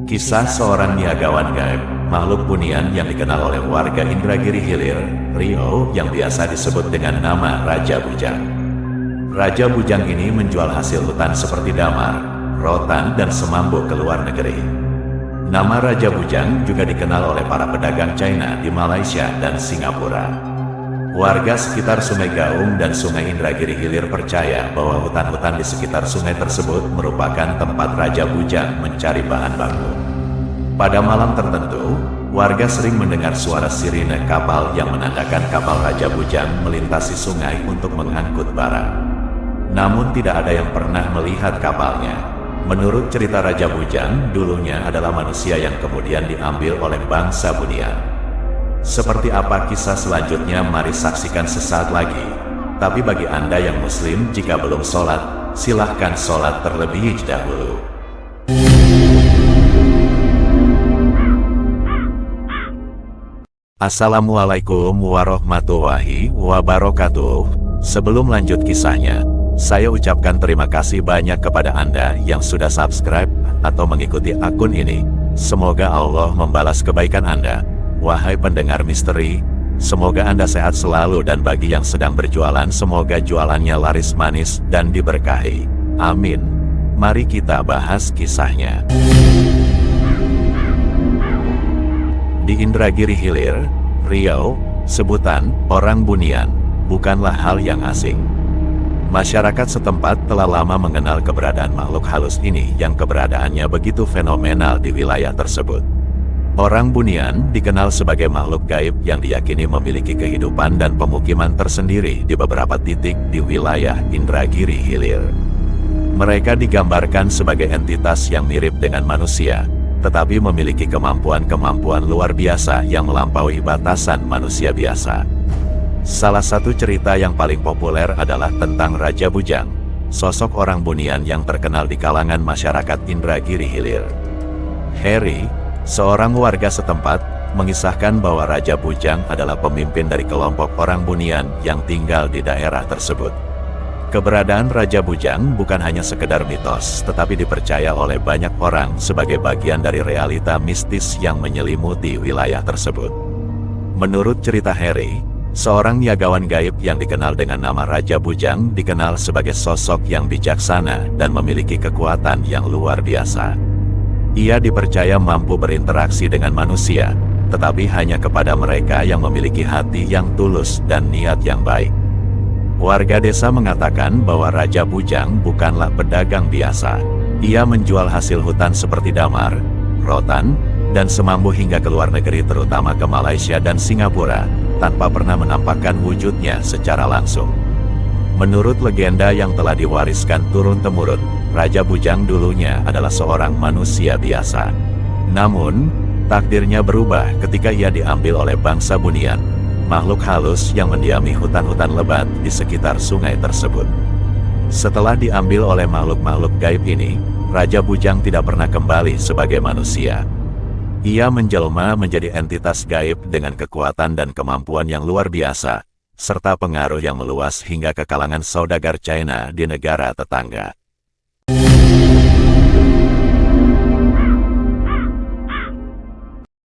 Kisah seorang niagawan gaib, makhluk bunian yang dikenal oleh warga Indragiri Hilir, Riau, yang biasa disebut dengan nama Raja Bujang. Raja Bujang ini menjual hasil hutan seperti damar, rotan, dan semambu ke luar negeri. Nama Raja Bujang juga dikenal oleh para pedagang China di Malaysia dan Singapura. Warga sekitar Sungai Gaung dan Sungai Indragiri Hilir percaya bahwa hutan-hutan di sekitar sungai tersebut merupakan tempat Raja Bujang mencari bahan baku. Pada malam tertentu, warga sering mendengar suara sirine kapal yang menandakan kapal Raja Bujang melintasi sungai untuk mengangkut barang. Namun tidak ada yang pernah melihat kapalnya. Menurut cerita Raja Bujang, dulunya adalah manusia yang kemudian diambil oleh bangsa bunian. Seperti apa kisah selanjutnya, mari saksikan sesaat lagi. Tapi bagi Anda yang muslim, jika belum sholat, silahkan sholat terlebih dahulu. Assalamualaikum warahmatullahi wabarakatuh. Sebelum lanjut kisahnya, saya ucapkan terima kasih banyak kepada Anda yang sudah subscribe atau mengikuti akun ini. Semoga Allah membalas kebaikan Anda. Wahai pendengar misteri, semoga Anda sehat selalu, dan bagi yang sedang berjualan, semoga jualannya laris manis dan diberkahi. Amin. Mari kita bahas kisahnya. Di Indragiri Hilir, Riau, sebutan orang bunian bukanlah hal yang asing. Masyarakat setempat telah lama mengenal keberadaan makhluk halus ini yang keberadaannya begitu fenomenal di wilayah tersebut. Orang bunian dikenal sebagai makhluk gaib yang diyakini memiliki kehidupan dan pemukiman tersendiri di beberapa titik di wilayah Indragiri Hilir. Mereka digambarkan sebagai entitas yang mirip dengan manusia, tetapi memiliki kemampuan-kemampuan luar biasa yang melampaui batasan manusia biasa. Salah satu cerita yang paling populer adalah tentang Raja Bujang, sosok orang bunian yang terkenal di kalangan masyarakat Indragiri Hilir. Harry, seorang warga setempat, mengisahkan bahwa Raja Bujang adalah pemimpin dari kelompok orang bunian yang tinggal di daerah tersebut. Keberadaan Raja Bujang bukan hanya sekedar mitos, tetapi dipercaya oleh banyak orang sebagai bagian dari realita mistis yang menyelimuti wilayah tersebut. Menurut cerita Harry, seorang niagawan gaib yang dikenal dengan nama Raja Bujang dikenal sebagai sosok yang bijaksana dan memiliki kekuatan yang luar biasa. Ia dipercaya mampu berinteraksi dengan manusia, tetapi hanya kepada mereka yang memiliki hati yang tulus dan niat yang baik. Warga desa mengatakan bahwa Raja Bujang bukanlah pedagang biasa. Ia menjual hasil hutan seperti damar, rotan, dan semambu hingga ke luar negeri, terutama ke Malaysia dan Singapura, tanpa pernah menampakkan wujudnya secara langsung. Menurut legenda yang telah diwariskan turun-temurun, Raja Bujang dulunya adalah seorang manusia biasa. Namun, takdirnya berubah ketika ia diambil oleh bangsa bunian, makhluk halus yang mendiami hutan-hutan lebat di sekitar sungai tersebut. Setelah diambil oleh makhluk-makhluk gaib ini, Raja Bujang tidak pernah kembali sebagai manusia. Ia menjelma menjadi entitas gaib dengan kekuatan dan kemampuan yang luar biasa, serta pengaruh yang meluas hingga ke kalangan saudagar China di negara tetangga.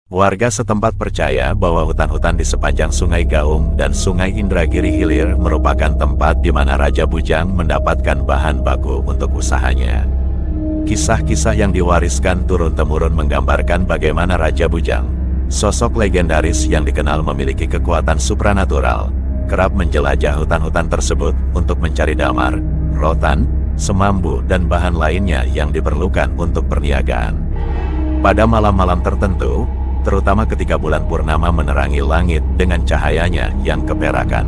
Warga setempat percaya bahwa hutan-hutan di sepanjang Sungai Gaung dan Sungai Indragiri Hilir merupakan tempat di mana Raja Bujang mendapatkan bahan baku untuk usahanya. Kisah-kisah yang diwariskan turun-temurun menggambarkan bagaimana Raja Bujang, sosok legendaris yang dikenal memiliki kekuatan supranatural, kerap menjelajah hutan-hutan tersebut untuk mencari damar, rotan, semambu, dan bahan lainnya yang diperlukan untuk perniagaan. Pada malam-malam tertentu, terutama ketika bulan purnama menerangi langit dengan cahayanya yang keperakan,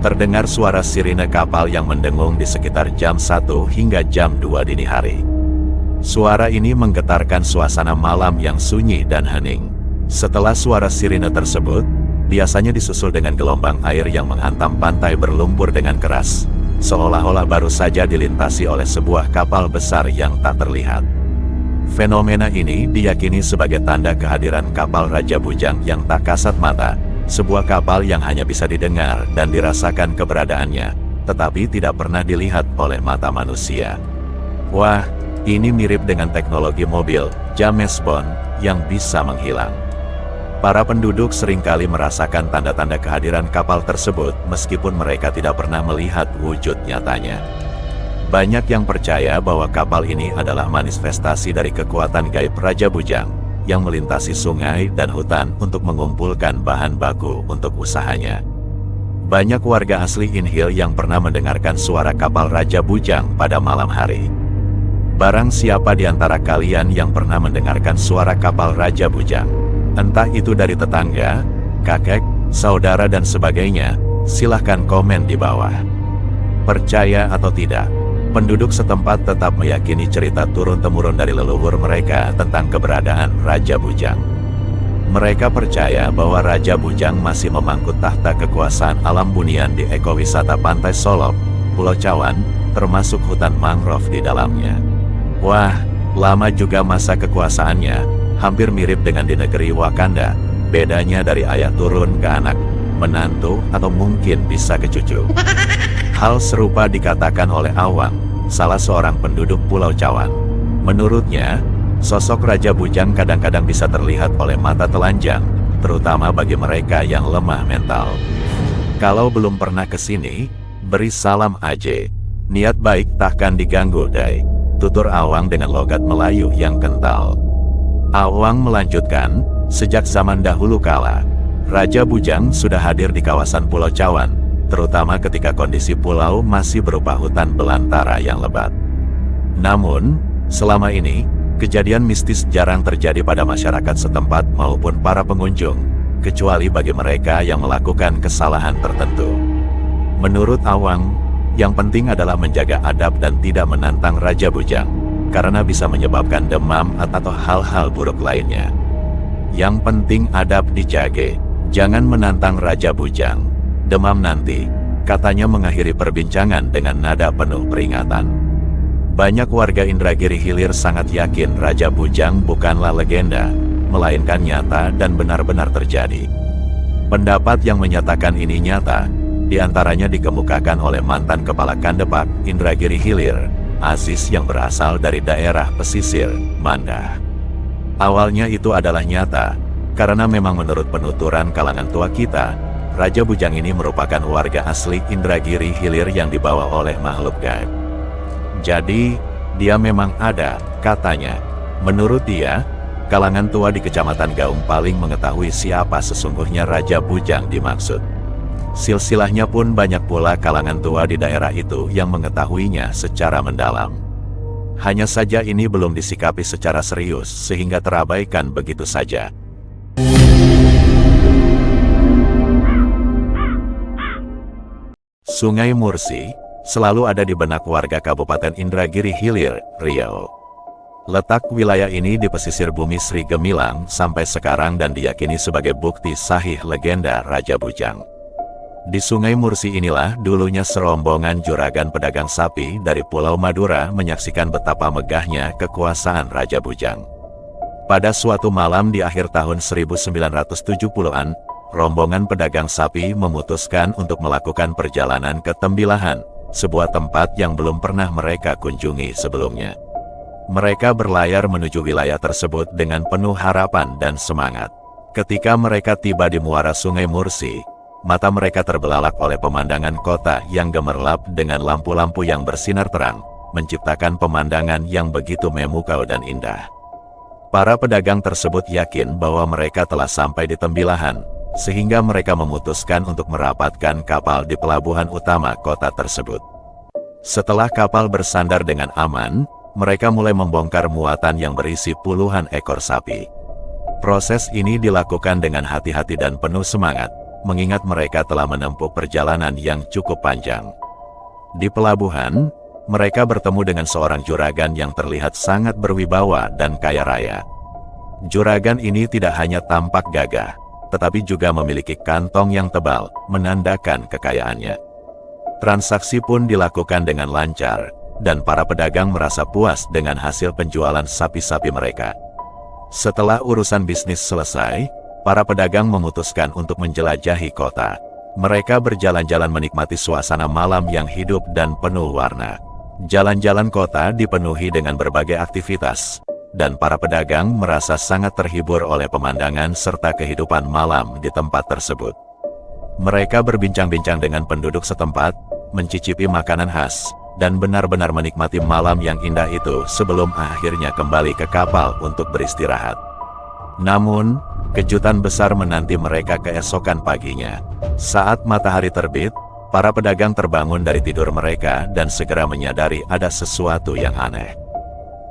terdengar suara sirine kapal yang mendengung di sekitar jam 1 hingga jam 2 dini hari. Suara ini menggetarkan suasana malam yang sunyi dan hening. Setelah suara sirine tersebut, biasanya disusul dengan gelombang air yang menghantam pantai berlumpur dengan keras, seolah-olah baru saja dilintasi oleh sebuah kapal besar yang tak terlihat. Fenomena ini diyakini sebagai tanda kehadiran kapal Raja Bujang yang tak kasat mata, sebuah kapal yang hanya bisa didengar dan dirasakan keberadaannya, tetapi tidak pernah dilihat oleh mata manusia. Wah, Ini mirip dengan teknologi mobil, James Bond, yang bisa menghilang. Para penduduk seringkali merasakan tanda-tanda kehadiran kapal tersebut meskipun mereka tidak pernah melihat wujud nyatanya. Banyak yang percaya bahwa kapal ini adalah manifestasi dari kekuatan gaib Raja Bujang yang melintasi sungai dan hutan untuk mengumpulkan bahan baku untuk usahanya. Banyak warga asli Inhil yang pernah mendengarkan suara kapal Raja Bujang pada malam hari. Barang siapa di antara kalian yang pernah mendengarkan suara kapal Raja Bujang, entah itu dari tetangga, kakek, saudara dan sebagainya, silahkan komen di bawah. Percaya atau tidak, penduduk setempat tetap meyakini cerita turun-temurun dari leluhur mereka tentang keberadaan Raja Bujang. Mereka percaya bahwa Raja Bujang masih memangku tahta kekuasaan alam bunian di ekowisata Pantai Solok, Pulau Cawan, termasuk hutan mangrove di dalamnya. Wah, lama juga masa kekuasaannya, hampir mirip dengan di negeri Wakanda, bedanya dari ayah turun ke anak, menantu, atau mungkin bisa ke cucu. Hal serupa dikatakan oleh Awang, salah seorang penduduk Pulau Cawan. Menurutnya, sosok Raja Bujang kadang-kadang bisa terlihat oleh mata telanjang, terutama bagi mereka yang lemah mental. Kalau belum pernah ke sini, beri salam aja. Niat baik takkan diganggu, Dai. Tutur Awang dengan logat Melayu yang kental. Awang melanjutkan, sejak zaman dahulu kala, Raja Bujang sudah hadir di kawasan Pulau Cawan, terutama ketika kondisi pulau masih berupa hutan belantara yang lebat. Namun, selama ini, kejadian mistis jarang terjadi pada masyarakat setempat maupun para pengunjung, kecuali bagi mereka yang melakukan kesalahan tertentu. Menurut Awang, yang penting adalah menjaga adab dan tidak menantang Raja Bujang, karena bisa menyebabkan demam atau hal-hal buruk lainnya. Yang penting adab dijaga, jangan menantang Raja Bujang. Demam nanti, katanya mengakhiri perbincangan dengan nada penuh peringatan. Banyak warga Indragiri Hilir sangat yakin Raja Bujang bukanlah legenda, melainkan nyata dan benar-benar terjadi. Pendapat yang menyatakan ini nyata, diantaranya dikemukakan oleh mantan Kepala Kandepak Indragiri Hilir, Aziz yang berasal dari daerah pesisir, Mandah. Awalnya itu adalah nyata, karena memang menurut penuturan kalangan tua kita, Raja Bujang ini merupakan warga asli Indragiri Hilir yang dibawa oleh makhluk gaib. Jadi, dia memang ada, katanya. Menurut dia, kalangan tua di Kecamatan Gaung paling mengetahui siapa sesungguhnya Raja Bujang dimaksud. Silsilahnya pun banyak pula kalangan tua di daerah itu yang mengetahuinya secara mendalam. Hanya saja ini belum disikapi secara serius sehingga terabaikan begitu saja. Sungai Mursi selalu ada di benak warga Kabupaten Indragiri Hilir, Riau. Letak wilayah ini di pesisir bumi Sri Gemilang sampai sekarang dan diyakini sebagai bukti sahih legenda Raja Bujang. Di Sungai Mursi inilah dulunya serombongan juragan pedagang sapi dari Pulau Madura menyaksikan betapa megahnya kekuasaan Raja Bujang. Pada suatu malam di akhir tahun 1970-an, rombongan pedagang sapi memutuskan untuk melakukan perjalanan ke Tembilahan, sebuah tempat yang belum pernah mereka kunjungi sebelumnya. Mereka berlayar menuju wilayah tersebut dengan penuh harapan dan semangat. Ketika mereka tiba di muara Sungai Mursi, mata mereka terbelalak oleh pemandangan kota yang gemerlap dengan lampu-lampu yang bersinar terang, menciptakan pemandangan yang begitu memukau dan indah. Para pedagang tersebut yakin bahwa mereka telah sampai di Tembilahan, sehingga mereka memutuskan untuk merapatkan kapal di pelabuhan utama kota tersebut. Setelah kapal bersandar dengan aman, mereka mulai membongkar muatan yang berisi puluhan ekor sapi. Proses ini dilakukan dengan hati-hati dan penuh semangat, mengingat mereka telah menempuh perjalanan yang cukup panjang. Di pelabuhan, mereka bertemu dengan seorang juragan yang terlihat sangat berwibawa dan kaya raya. Juragan ini tidak hanya tampak gagah, tetapi juga memiliki kantong yang tebal, menandakan kekayaannya. Transaksi pun dilakukan dengan lancar, dan para pedagang merasa puas dengan hasil penjualan sapi-sapi mereka. Setelah urusan bisnis selesai, para pedagang memutuskan untuk menjelajahi kota. Mereka berjalan-jalan menikmati suasana malam yang hidup dan penuh warna. Jalan-jalan kota dipenuhi dengan berbagai aktivitas, dan para pedagang merasa sangat terhibur oleh pemandangan serta kehidupan malam di tempat tersebut. Mereka berbincang-bincang dengan penduduk setempat, mencicipi makanan khas, dan benar-benar menikmati malam yang indah itu sebelum akhirnya kembali ke kapal untuk beristirahat. Namun, kejutan besar menanti mereka keesokan paginya. Saat matahari terbit, para pedagang terbangun dari tidur mereka dan segera menyadari ada sesuatu yang aneh.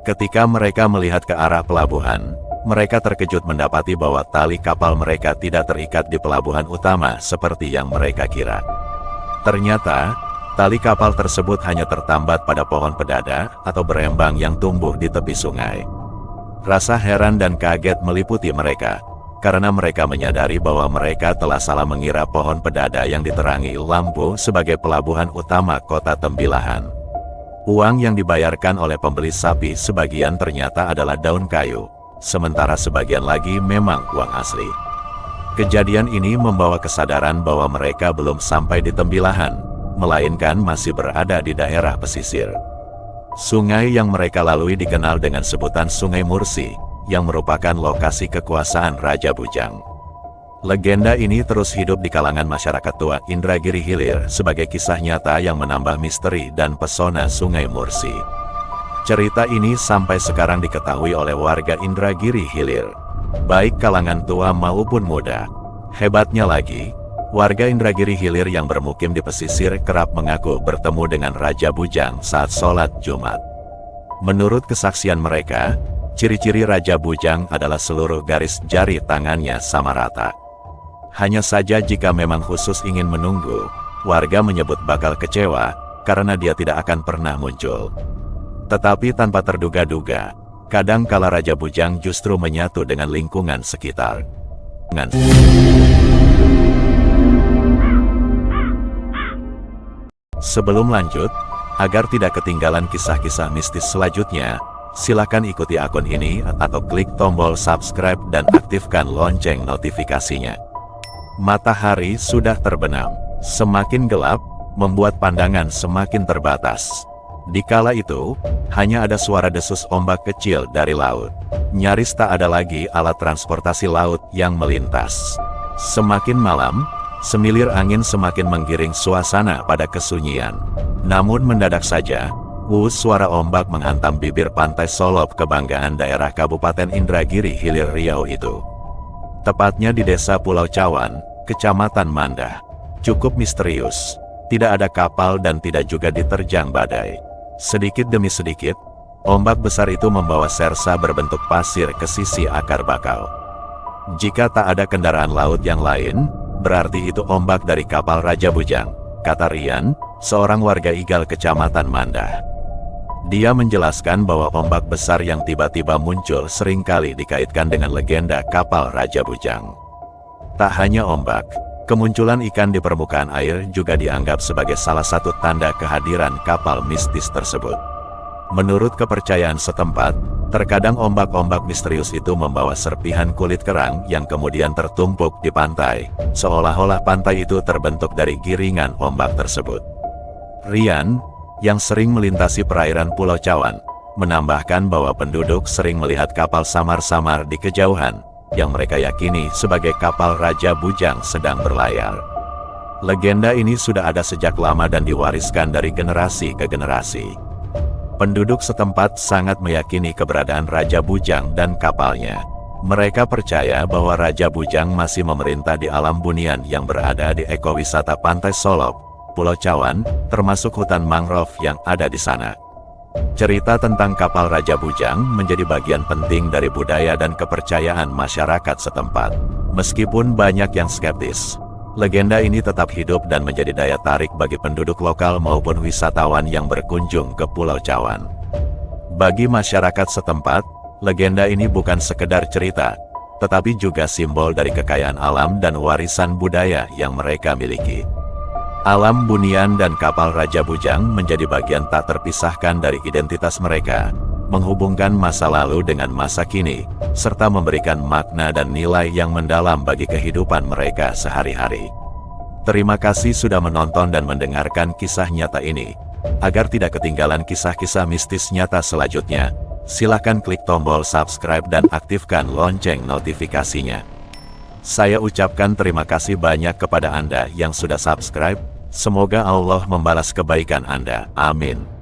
Ketika mereka melihat ke arah pelabuhan, mereka terkejut mendapati bahwa tali kapal mereka tidak terikat di pelabuhan utama seperti yang mereka kira. Ternyata, tali kapal tersebut hanya tertambat pada pohon pedada atau berembang yang tumbuh di tepi sungai. Rasa heran dan kaget meliputi mereka, karena mereka menyadari bahwa mereka telah salah mengira pohon pedada yang diterangi lampu sebagai pelabuhan utama kota Tembilahan. Uang yang dibayarkan oleh pembeli sapi sebagian ternyata adalah daun kayu, sementara sebagian lagi memang uang asli. Kejadian ini membawa kesadaran bahwa mereka belum sampai di Tembilahan, melainkan masih berada di daerah pesisir. Sungai yang mereka lalui dikenal dengan sebutan Sungai Mursi, yang merupakan lokasi kekuasaan Raja Bujang. Legenda ini terus hidup di kalangan masyarakat tua Indragiri Hilir sebagai kisah nyata yang menambah misteri dan pesona Sungai Mursi. Cerita ini sampai sekarang diketahui oleh warga Indragiri Hilir, baik kalangan tua maupun muda. Hebatnya lagi, warga Indragiri Hilir yang bermukim di pesisir kerap mengaku bertemu dengan Raja Bujang saat sholat Jumat. Menurut kesaksian mereka, ciri-ciri Raja Bujang adalah seluruh garis jari tangannya sama rata. Hanya saja jika memang khusus ingin menunggu, warga menyebut bakal kecewa karena dia tidak akan pernah muncul. Tetapi tanpa terduga-duga, kadang kala Raja Bujang justru menyatu dengan lingkungan sekitar. Sebelum lanjut, agar tidak ketinggalan kisah-kisah mistis selanjutnya, silakan ikuti akun ini atau klik tombol subscribe dan aktifkan lonceng notifikasinya. Matahari sudah terbenam, semakin gelap, membuat pandangan semakin terbatas. Di kala itu, hanya ada suara desus ombak kecil dari laut. Nyaris tak ada lagi alat transportasi laut yang melintas. Semakin malam, semilir angin semakin menggiring suasana pada kesunyian. Namun mendadak saja, suara ombak menghantam bibir pantai Solop kebanggaan daerah Kabupaten Indragiri Hilir Riau itu. Tepatnya di desa Pulau Cawan, Kecamatan Mandah. Cukup misterius, tidak ada kapal dan tidak juga diterjang badai. Sedikit demi sedikit, ombak besar itu membawa sersa berbentuk pasir ke sisi akar bakau. Jika tak ada kendaraan laut yang lain, berarti itu ombak dari kapal Raja Bujang, kata Rian, seorang warga Igal Kecamatan Mandah. Dia menjelaskan bahwa ombak besar yang tiba-tiba muncul seringkali dikaitkan dengan legenda kapal Raja Bujang. Tak hanya ombak, kemunculan ikan di permukaan air juga dianggap sebagai salah satu tanda kehadiran kapal mistis tersebut. Menurut kepercayaan setempat, terkadang ombak-ombak misterius itu membawa serpihan kulit kerang yang kemudian tertumpuk di pantai, seolah-olah pantai itu terbentuk dari giringan ombak tersebut. Rian, yang sering melintasi perairan Pulau Cawan, menambahkan bahwa penduduk sering melihat kapal samar-samar di kejauhan, yang mereka yakini sebagai kapal Raja Bujang sedang berlayar. Legenda ini sudah ada sejak lama dan diwariskan dari generasi ke generasi. Penduduk setempat sangat meyakini keberadaan Raja Bujang dan kapalnya. Mereka percaya bahwa Raja Bujang masih memerintah di alam bunian yang berada di ekowisata Pantai Solop, Pulau Cawan, termasuk hutan mangrove yang ada di sana. Cerita tentang kapal Raja Bujang menjadi bagian penting dari budaya dan kepercayaan masyarakat setempat. Meskipun banyak yang skeptis, legenda ini tetap hidup dan menjadi daya tarik bagi penduduk lokal maupun wisatawan yang berkunjung ke Pulau Cawan. Bagi masyarakat setempat, legenda ini bukan sekedar cerita, tetapi juga simbol dari kekayaan alam dan warisan budaya yang mereka miliki. Alam bunian dan kapal Raja Bujang menjadi bagian tak terpisahkan dari identitas mereka, menghubungkan masa lalu dengan masa kini, serta memberikan makna dan nilai yang mendalam bagi kehidupan mereka sehari-hari. Terima kasih sudah menonton dan mendengarkan kisah nyata ini. Agar tidak ketinggalan kisah-kisah mistis nyata selanjutnya, silakan klik tombol subscribe dan aktifkan lonceng notifikasinya. Saya ucapkan terima kasih banyak kepada Anda yang sudah subscribe. Semoga Allah membalas kebaikan Anda. Amin.